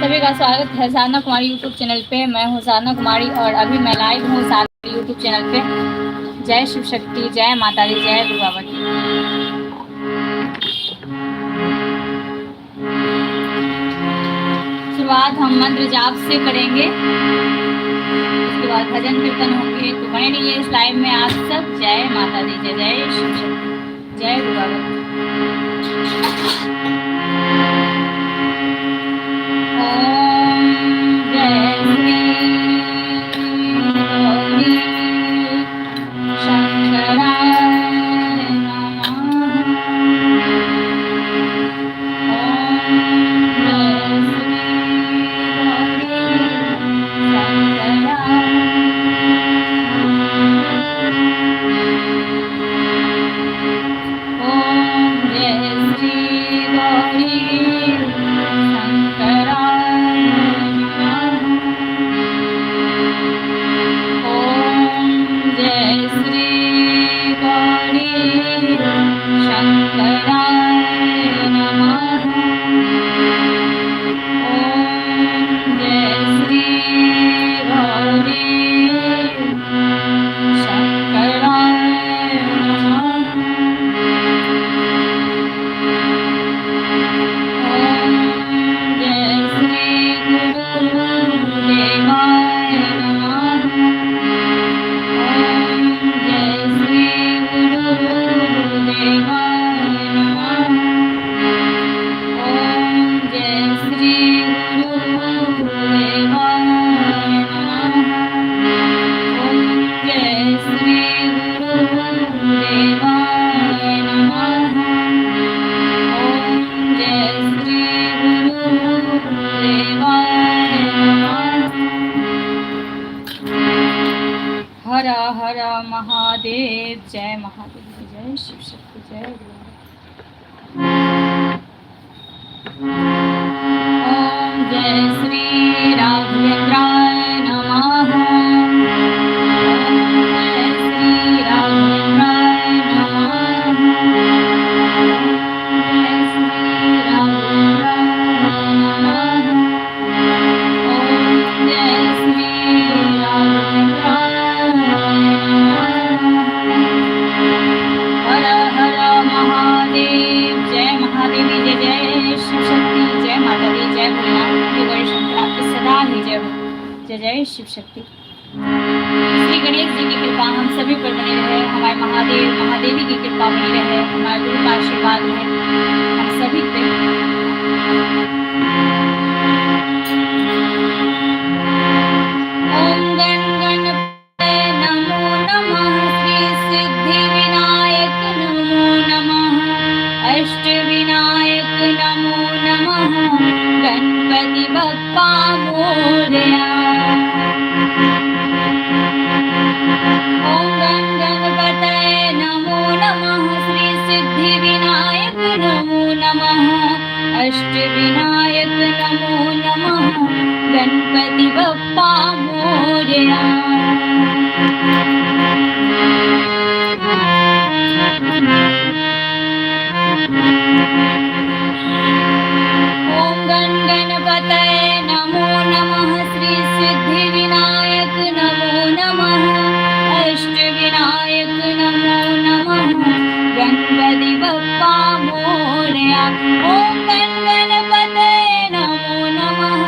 सभी का स्वागत है साधना कुमारी यूट्यूब चैनल पे। मैं हूँ साधना कुमारी और अभी मैं लाइव हूँ साधना यूट्यूब चैनल पे। जय शिव शक्ति, जय माता दी, जय दुर्गावती। शुरुआत हम मंत्र जाप से करेंगे, उसके बाद भजन कीर्तन होंगे। तो बने रहिए इस लाइव में आप सब। जय माता दी, जय जय शिव शक्ति, जय दुर्गावती। हर हर महादेव, जय महादेव, जय शिव शक्ति, जय ओम जय श्री राघवेंद्राय नमः। जय श्री राघवेंद्राय नमः। जय श्री राघवेंद्राय नमः। ओम जय श्री राघवेंद्राय। हर हर महादेव, जय महादेवी, जय जय शिव शक्ति, जय माता दी, जय भोलेनाथ, जय गणेश शंकर, आपकी सदा ही जय हो। जय जय शिव शक्ति। श्री गणेश जी की कृपा हम सभी पर बनी रहे, हमारे महादेव महादेवी की कृपा बनी रहे, हमारे गुरु का आशीर्वाद रहे हम सभी पे। ओम गण गणपतये नमो नमः। श्री सिद्धि विनायक नमो नमः। अष्ट विनायक नमो नमः। गणपति बप्पा मोरया। ओम गण गणपतये नमो नमः। श्री सिद्धि विनायक नमो नमः। अष्ट विनायक नमो नमः। गणपति बप्पा मोरया। ओम गण गणपतये नमो नमः। श्री सिद्धि विनायक नमो नमः। अष्ट विनायक नमो नमः। गणपति बप्पा मोरया। ओम गण गणपतये नमो नमः।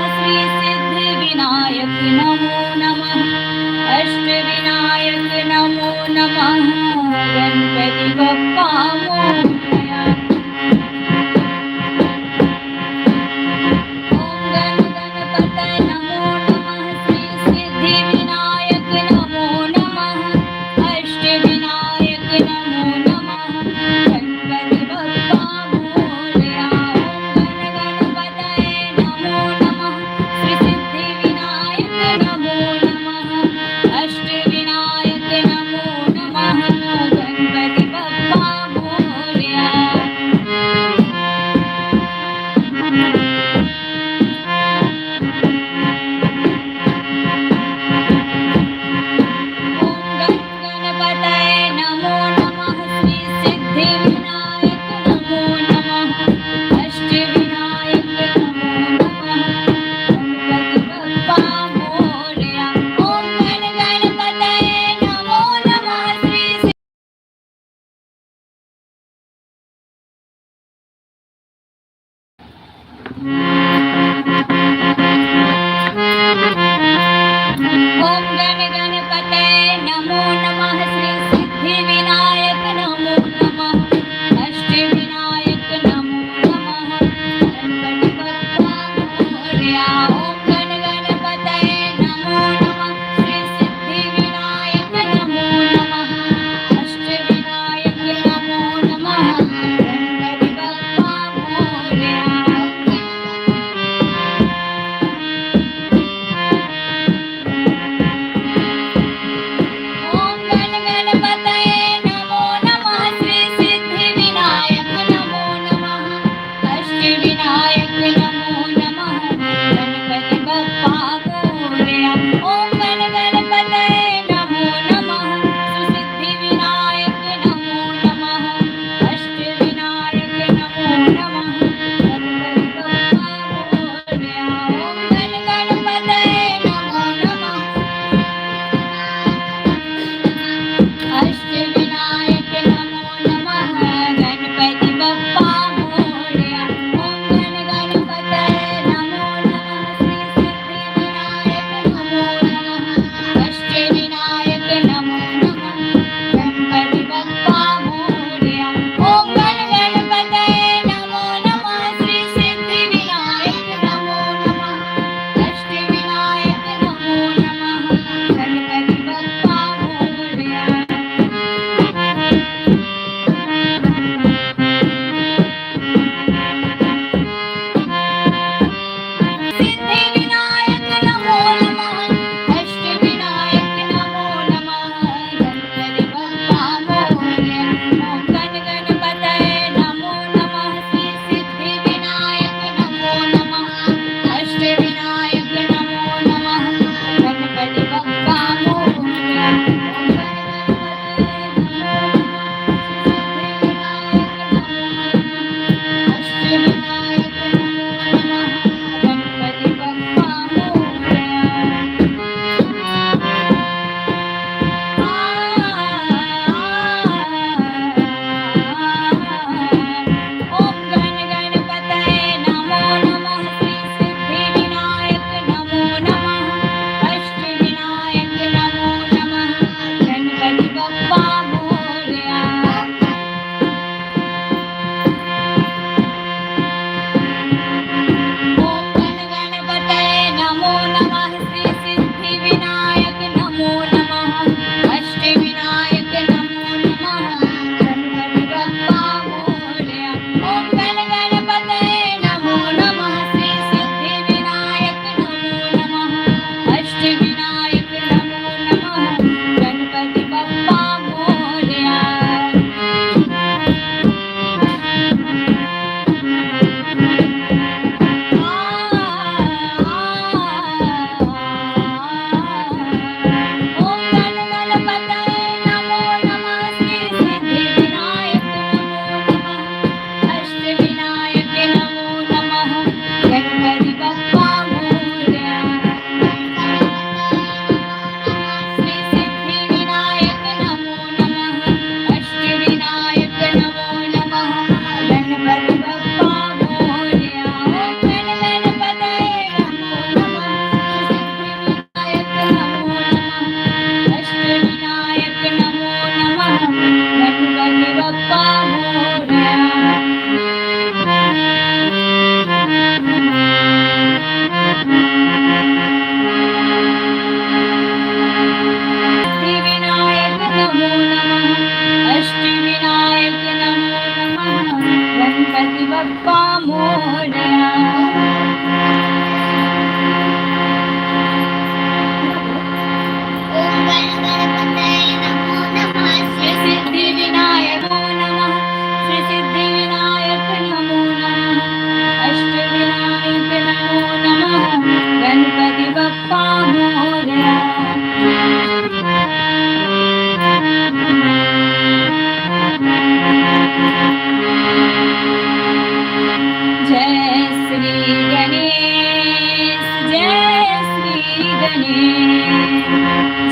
गणेश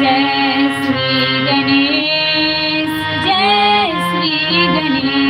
जय श्री गणेश जय श्री गणेश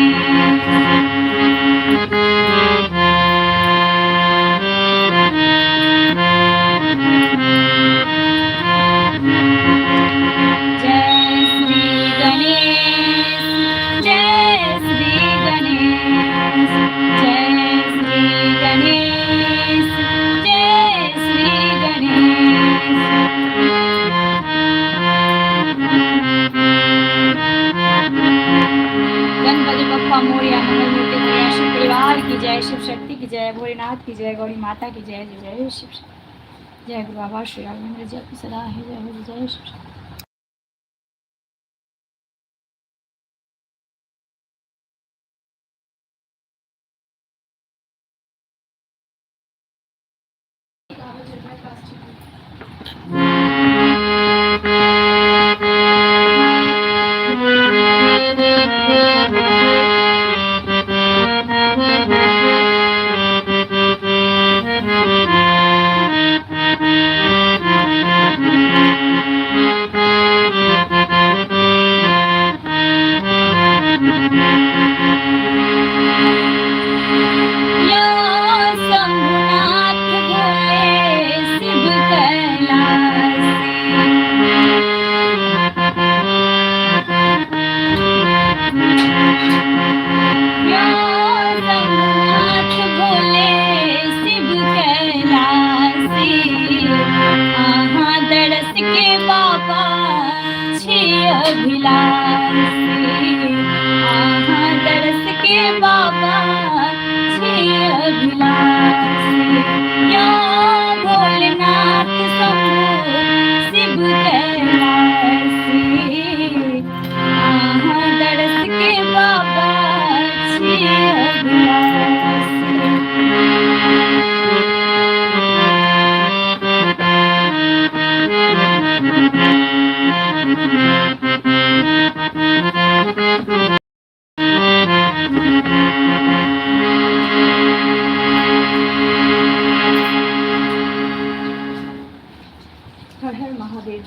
की जय, शिव शक्ति की जय, भोलेनाथ की जय, गौरी माता की जय, जय जय शिव शक्ति। जय गुरु बाबा श्री राघवेंद्र जय सदा है, जय हो जय शिव शक्ति।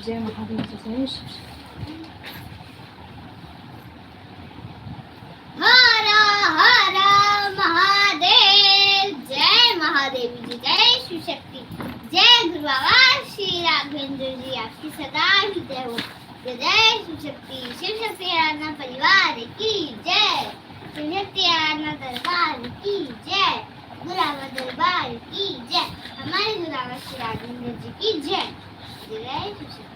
जय महादेव जय हर हर महादेव जय महादेव जी जय शिव शक्ति जय गुरु बाबा श्री राघवेंद्र जी आपकी सदा ही जय हो। जय शिव शक्ति आराधना परिवार की जय, शिव शक्ति आराधना दरबार की जय, गुरुवार दरबार की जय, हमारे गुरुवार श्री राघवेंद्र जी की जय। जय शिव शक्ति।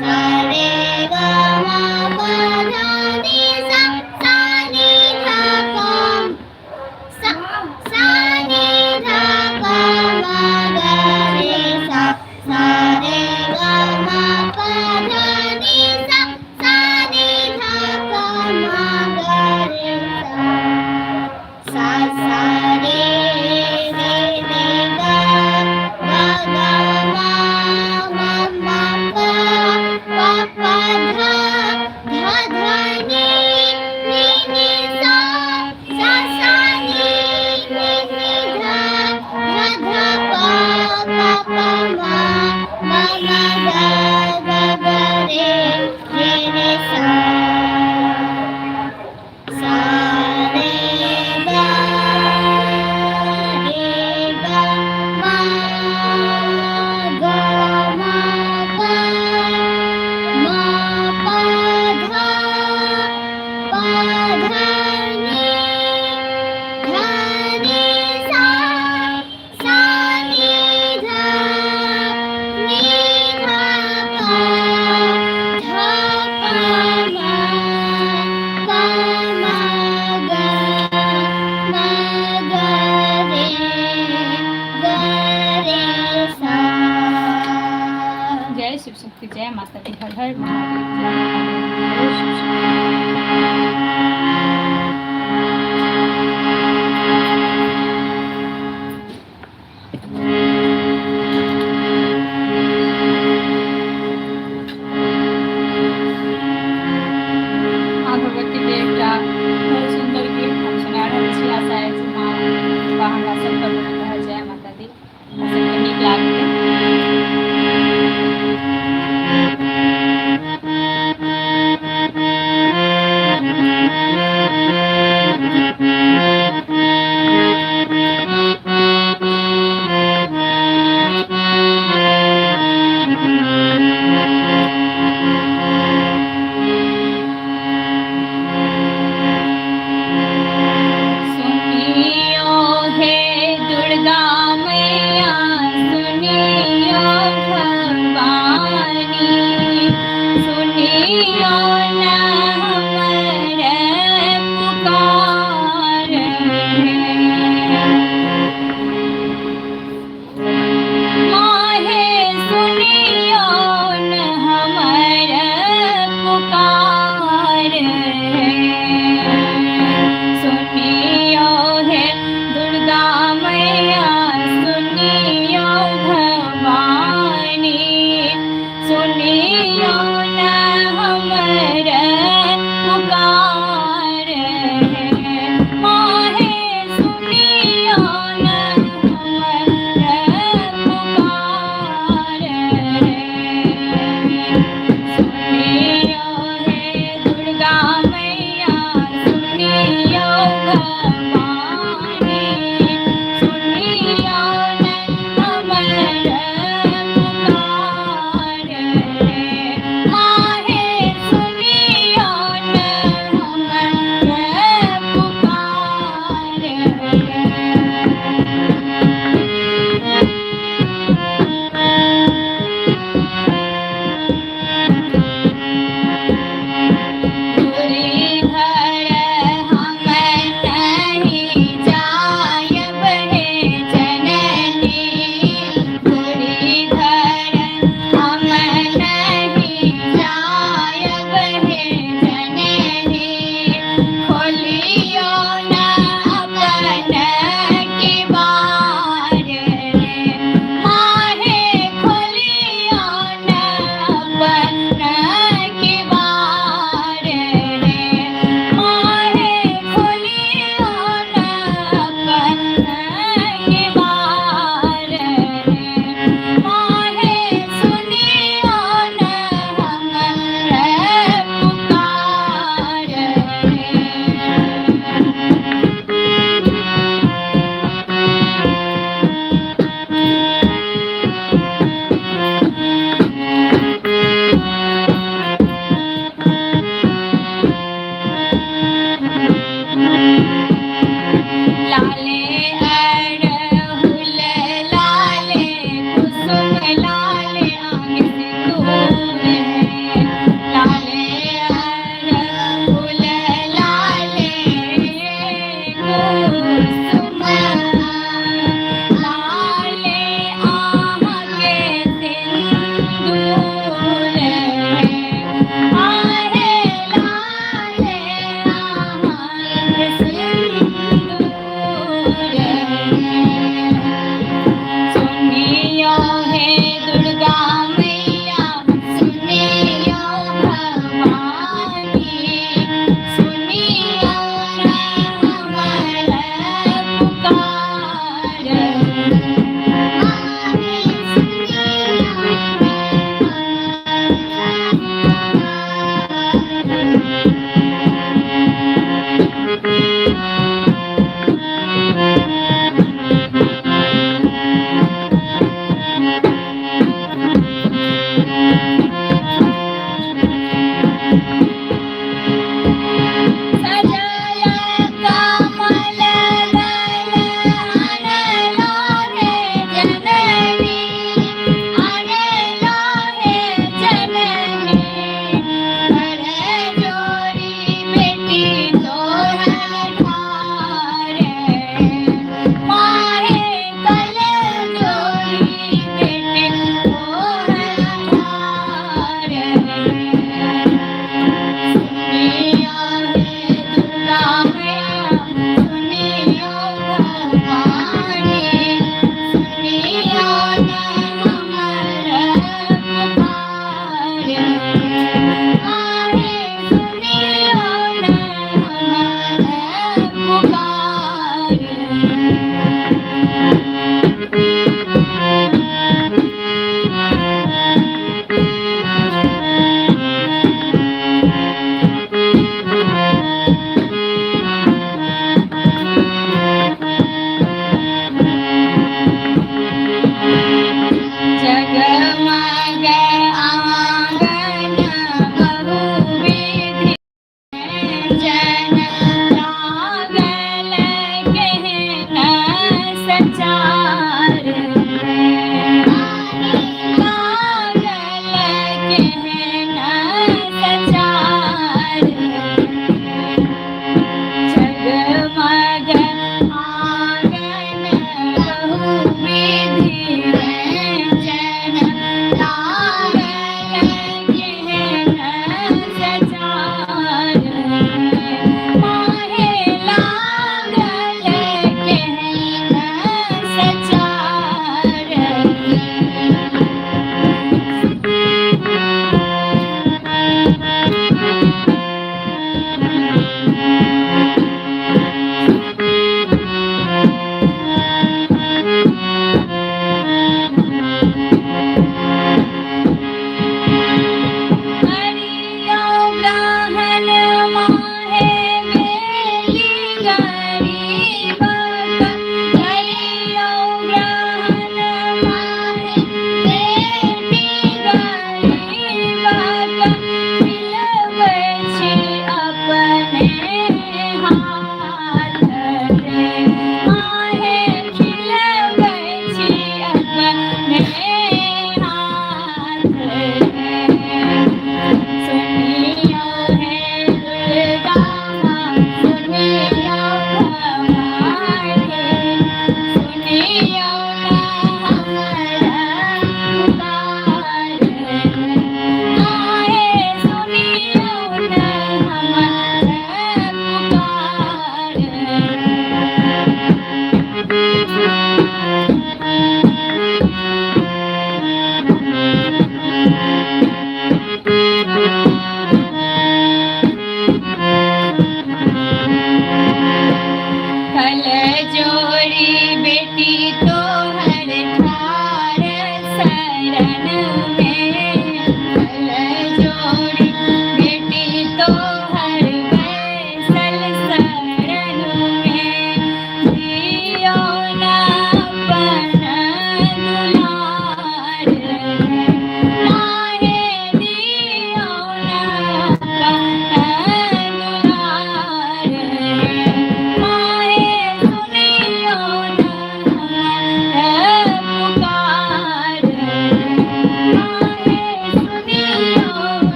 सा रे ग म प ध नि सा सा नि ध प सा सा नि ध प म ग रे सा सा रे ग म प ध नि सा सा नि ध प म ग रे सा सा रे रे रे ग ग ग म म म प प प ध ध ध नि नि नि सा सा सा नि नि नि ध ध ध प प प म म म ग ग ग रे रे रे सा सा रे ग रे ग म ग म प म प ध प ध नि ध नि सा सा नि ध नि ध प ध प म प म ग म ग रे ग रे सा जय शिव शक्ति, जय माता दी, हर हर महादेव, जय महादेव, जय शिव शक्ति। মা ভগবতীকে একটা সুন্দর গীত ফাংশনে আর হচ্ছে আশা আছে মা বাহান আসল করবো জয় মাতা দি আসলকে নিক লাগবে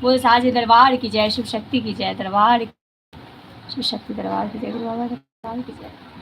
बोल साजे दरबार की जय, शिव शक्ति की जय, दरबार शिव शक्ति दरबार की जय, गुरु बाबा दरबार की जय।